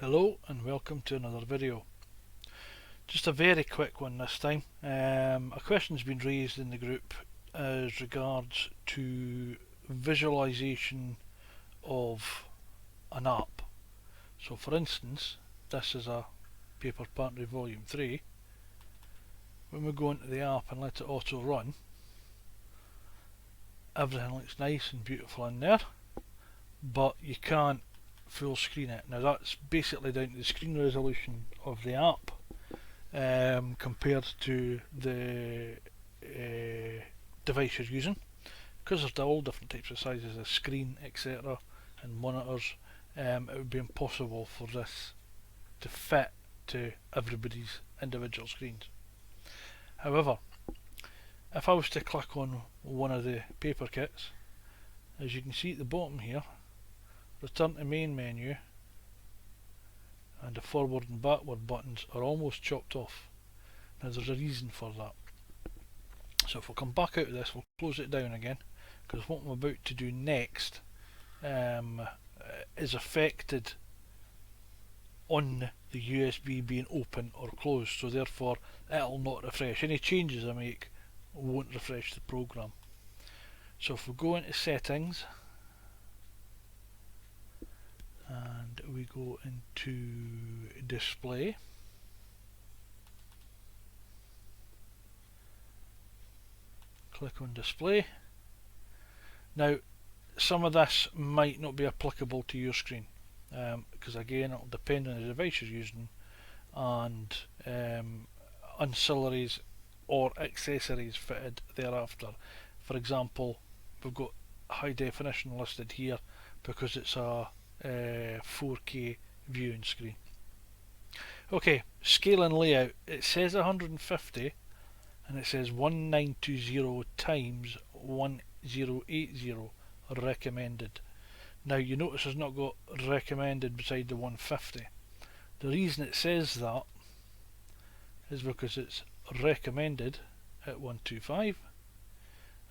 Hello and welcome to another video. Just a very quick one this time. A question's been raised in the group as regards to visualization of an app. So for instance, this is a Paper Partnery Volume 3. When we go into the app and let it auto run, everything looks nice and beautiful in there, but you can't full screen it. Now that's basically down to the screen resolution of the app compared to the device you're using, because there's all different types of sizes of screen, etc., and monitors. It would be impossible for this to fit to everybody's individual screens. However, if I was to click on one of the paper kits, as you can see at the bottom here, return to main menu and the forward and backward buttons are almost chopped off. Now there's a reason for that. So if we come back out of this, we'll close it down again, because what I'm about to do next is affected on the USB being open or closed, so therefore it'll not refresh. Any changes I make won't refresh the program. So if we go into settings and we go into display, click on display. Now some of this might not be applicable to your screen, because again it'll depend on the device you're using and ancillaries or accessories fitted thereafter. For example, we've got high definition listed here because it's a 4K viewing screen. Okay, scale and layout. It says 150 and it says 1920 times 1080 recommended. Now you notice it's not got recommended beside the 150. The reason it says that is because it's recommended at 125,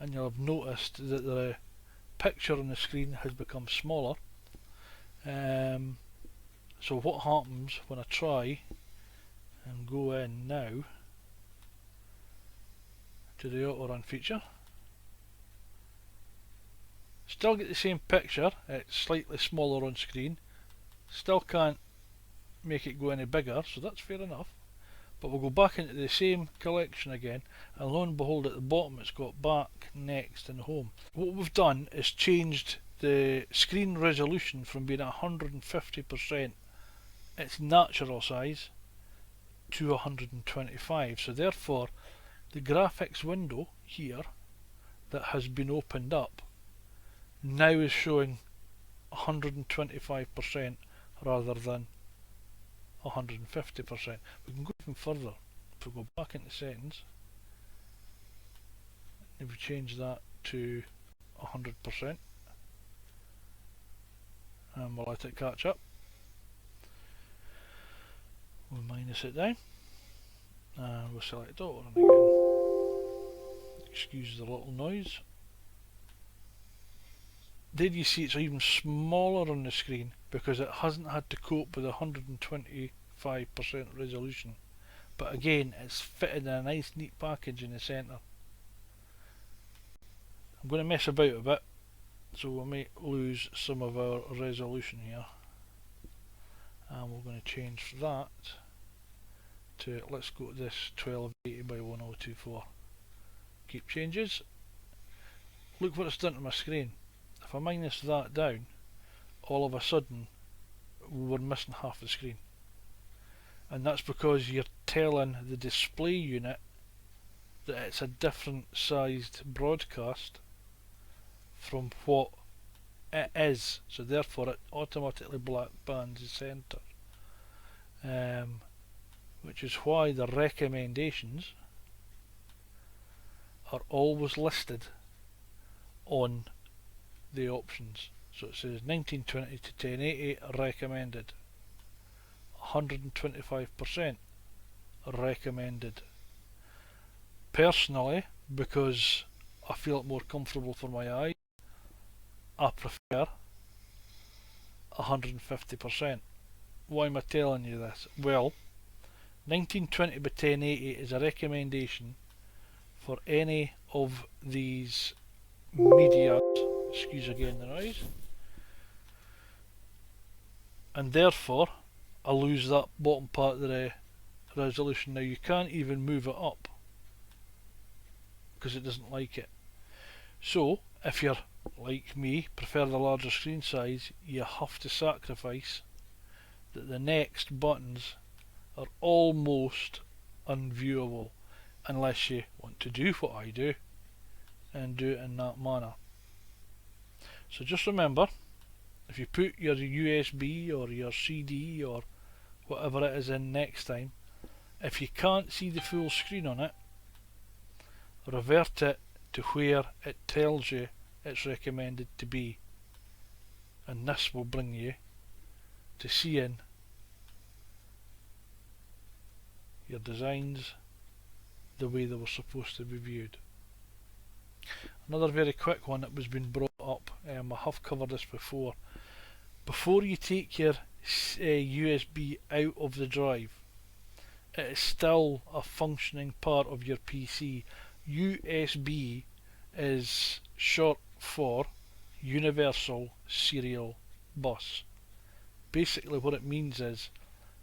and you'll have noticed that the picture on the screen has become smaller. So what happens when I try and go in now to the autorun feature, still get the same picture, it's slightly smaller on screen, still can't make it go any bigger, so that's fair enough. But we'll go back into the same collection again, and lo and behold, at the bottom it's got back, next and home. What we've done is changed the screen resolution from being 150% its natural size to 125. So therefore the graphics window here that has been opened up now is showing 125% rather than 150%. We can go even further. If we go back into settings, if we change that to 100%, and we'll let it catch up, we'll minus it down, and we'll select autorun again. Excuse the little noise. There you see it's even smaller on the screen because it hasn't had to cope with 125% resolution. But again, it's fitted in a nice neat package in the centre. I'm going to mess about a bit, so we might lose some of our resolution here. And we're going to change that to, let's go to this 1280 by 1024. Keep changes. Look what it's done to my screen. If I minus that down, all of a sudden we're missing half the screen. And that's because you're telling the display unit that it's a different sized broadcast from what it is, so therefore it automatically black bands the centre, which is why the recommendations are always listed on the options. So it says 1920 to 1080 recommended, 125% recommended. Personally, because I feel it more comfortable for my eyes, I prefer 150%. why am I telling you this? Well, 1920 by 1080 is a recommendation for any of these media, excuse again the noise, and therefore I lose that bottom part of the resolution. Now you can't even move it up because it doesn't like it. So if you're like me, prefer the larger screen size, you have to sacrifice that the next buttons are almost unviewable unless you want to do what I do and do it in that manner. So just remember, if you put your USB or your CD or whatever it is in next time, if you can't see the full screen on it, revert it to where it tells you it's recommended to be, and this will bring you to seeing your designs the way they were supposed to be viewed. Another very quick one that was been brought up, I have covered this before. Before you take your USB out of the drive, it is still a functioning part of your PC. USB is short for Universal Serial Bus. Basically what it means is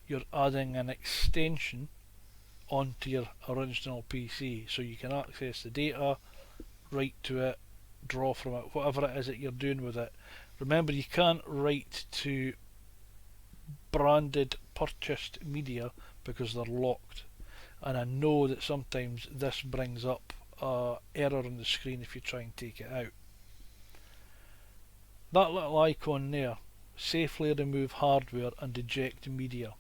you're adding an extension onto your original PC so you can access the data, write to it, draw from it, whatever it is that you're doing with it. Remember, you can't write to branded purchased media because they're locked, and I know that sometimes this brings up an error on the screen if you try and take it out. That little icon there, safely remove hardware and eject media.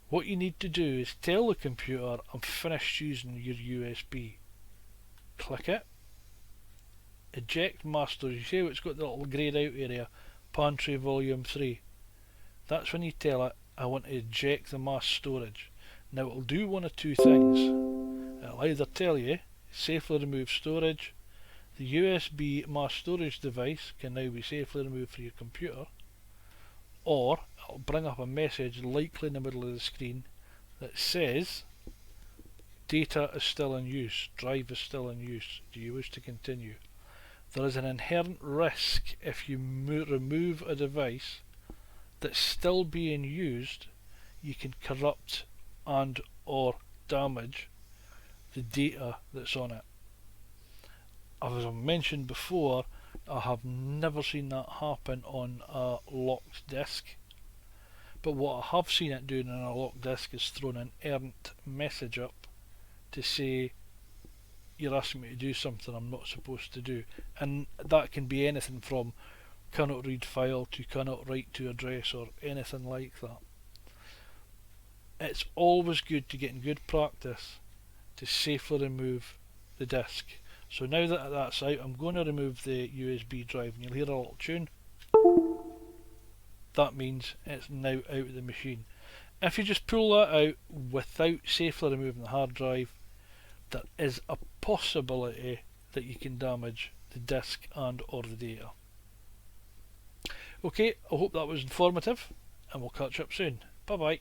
What you need to do is tell the computer I'm finished using your USB. Click it, eject mass storage. You see how it's got the little greyed out area, pantry volume 3. That's when you tell it I want to eject the mass storage. Now it'll do one of two things. It'll either tell you safely remove storage, the USB mass storage device can now be safely removed from your computer, or it'll bring up a message likely in the middle of the screen that says data is still in use, drive is still in use, do you wish to continue? There is an inherent risk if you remove a device that's still being used, you can corrupt and or damage the data that's on it. As I mentioned before, I have never seen that happen on a locked disk, but what I have seen it doing on a locked disk is thrown an errant message up to say you're asking me to do something I'm not supposed to do, and that can be anything from cannot read file to cannot write to address or anything like that. It's always good to get in good practice to safely remove the disk. So now that that's out, I'm going to remove the USB drive, and you'll hear a little tune. That means it's now out of the machine. If you just pull that out without safely removing the hard drive, there is a possibility that you can damage the disk and or the data. Okay, I hope that was informative, and we'll catch up soon. Bye bye.